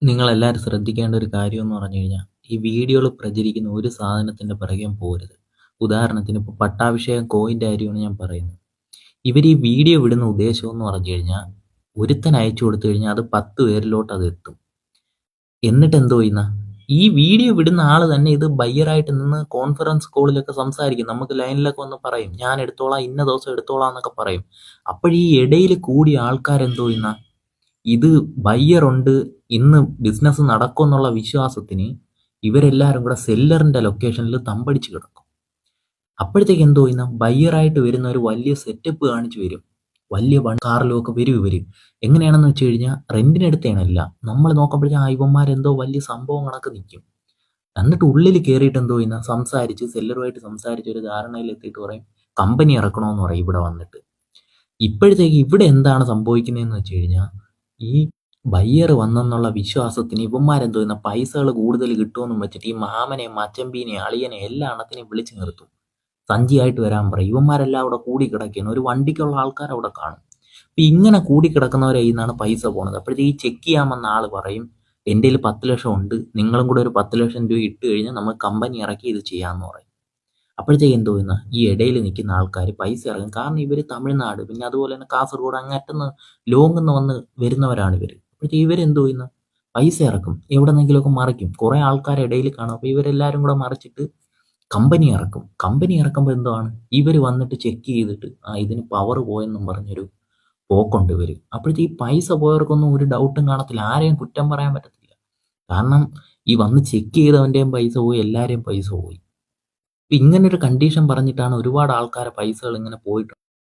നിങ്ങളെല്ലാവരും ശ്രദ്ധിക്കേണ്ട ഒരു കാര്യമെന്ന് പറഞ്ഞു കഴിഞ്ഞാൽ, ഈ വീഡിയോകൾ പ്രചരിക്കുന്ന ഒരു സാധനത്തിൻ്റെ പിറകെയും പോകരുത്. ഉദാഹരണത്തിന് ഇപ്പോൾ പട്ടാഭിഷേകം കോയിൻ്റെ കാര്യമാണ് ഞാൻ പറയുന്നത്. ഇവർ ഈ വീഡിയോ വിടുന്ന ഉദ്ദേശം എന്ന് പറഞ്ഞു കഴിഞ്ഞാൽ, ഒരുത്തൻ അയച്ചു കൊടുത്തു കഴിഞ്ഞാൽ അത് 10 പേരിലോട്ട് അത് എത്തും. എന്നിട്ട് എന്തോ ചെയ്യുന്ന ഈ വീഡിയോ വിടുന്ന ആൾ തന്നെ ഇത് ബയ്യറായിട്ട് നിന്ന് കോൺഫറൻസ് കോളിലൊക്കെ സംസാരിക്കും. നമുക്ക് ലൈനിലൊക്കെ വന്ന് പറയും, ഞാൻ എടുത്തോളാം, ഇന്ന ദിവസം എടുത്തോളാം എന്നൊക്കെ പറയും. അപ്പോഴീ ഇടയിൽ കൂടിയ ആൾക്കാരെന്തോ ചെയ്യുന്ന ഇത് ബയ്യറുണ്ട്, ഇന്ന് ബിസിനസ് നടക്കുമെന്നുള്ള വിശ്വാസത്തിന് ഇവരെല്ലാവരും കൂടെ സെല്ലറിന്റെ ലൊക്കേഷനിൽ തമ്പടിച്ച് കിടക്കും. അപ്പോഴത്തേക്ക് എന്തോ ചെയ്യുന്ന ബയ്യറായിട്ട് വരുന്ന ഒരു വലിയ സെറ്റപ്പ് കാണിച്ചു വരും. വലിയ കാറിലും ഒക്കെ വരും ഇവർ. എങ്ങനെയാണെന്ന് വെച്ച് കഴിഞ്ഞാൽ റെന്റിനെടുത്തേണല്ല, നമ്മൾ നോക്കുമ്പോഴേ ഇവന്മാരെന്തോ വലിയ സംഭവം കണക്ക് നിൽക്കും. എന്നിട്ട് ഉള്ളിൽ കയറിയിട്ട് എന്തോ ചെയ്യുന്ന സംസാരിച്ച് സെല്ലറുമായിട്ട് സംസാരിച്ച് ഒരു ധാരണയിലെത്തിയിട്ട് പറയും കമ്പനി ഇറക്കണമെന്ന് പറയും ഇവിടെ വന്നിട്ട്. ഇപ്പോഴത്തേക്ക് ഇവിടെ എന്താണ് സംഭവിക്കുന്നതെന്ന് വെച്ച് കഴിഞ്ഞാൽ, ഈ ബയ്യർ വന്നെന്നുള്ള വിശ്വാസത്തിന് ഇവന്മാരെന്തോ ചെയ്യുന്ന പൈസകൾ കൂടുതൽ കിട്ടുമെന്നും വെച്ചിട്ട് ഈ മാമനെ മച്ചമ്പീനെ അളിയനെ എല്ലാ എണ്ണത്തിനെയും വിളിച്ചു നിർത്തും. സഞ്ചിയായിട്ട് വരാൻ പറയും. ഇവന്മാരെല്ലാം അവിടെ കൂടിക്കിടക്കുകയാണ്. ഒരു വണ്ടിക്കുള്ള ആൾക്കാർ അവിടെ കാണും. അപ്പം ഇങ്ങനെ കൂടിക്കിടക്കുന്നവരെ നിന്നാണ് പൈസ പോണത്. അപ്പോഴത്തേക്ക് ഈ ചെക്ക് ചെയ്യാമെന്ന ആൾ പറയും, എൻ്റെ കയ്യിൽ 10 ലക്ഷം ഉണ്ട്, നിങ്ങളും കൂടെ ഒരു 10 ലക്ഷം രൂപ ഇട്ട് കഴിഞ്ഞാൽ നമ്മൾ കമ്പനി ഇറക്കി ഇത് ചെയ്യാമെന്ന് പറയും. അപ്പോഴത്തേക്ക് എന്തോ ചെയ്യുന്ന ഈ ഇടയിൽ നിൽക്കുന്ന ആൾക്കാർ പൈസ ഇറങ്ങും. കാരണം ഇവർ തമിഴ്നാട്, പിന്നെ അതുപോലെ തന്നെ കാസർഗോഡ്, അങ്ങറ്റന്ന് ലോങ്ങിൽ വന്ന് വരുന്നവരാണ് ഇവർ. അപ്പോഴത്തേക്ക് ഇവരെന്തോ ചെയ്യുന്ന പൈസ ഇറക്കും, എവിടെന്നെങ്കിലുമൊക്കെ മറിക്കും. കുറേ ആൾക്കാർ ഇടയിൽ കാണും. അപ്പോൾ ഇവരെല്ലാവരും കൂടെ മറിച്ചിട്ട് കമ്പനി ഇറക്കും. കമ്പനി ഇറക്കുമ്പോൾ എന്താണ്, ഇവർ വന്നിട്ട് ചെക്ക് ചെയ്തിട്ട് ഇതിന് പവർ പോയെന്നും പറഞ്ഞൊരു പോക്കുണ്ട് ഇവർ. അപ്പോഴത്തേക്ക് ഈ പൈസ പോയവർക്കൊന്നും ഒരു ഡൗട്ടും കാണത്തില്ല, ആരെയും കുറ്റം പറയാൻ പറ്റത്തില്ല. കാരണം ഈ വന്ന് ചെക്ക് ചെയ്തവൻ്റെയും പൈസ പോയി, എല്ലാവരെയും പൈസ പോയി. ഇങ്ങനൊരു കണ്ടീഷൻ പറഞ്ഞിട്ടാണ് ഒരുപാട് ആൾക്കാരെ പൈസകൾ ഇങ്ങനെ പോയിട്ടുണ്ട്.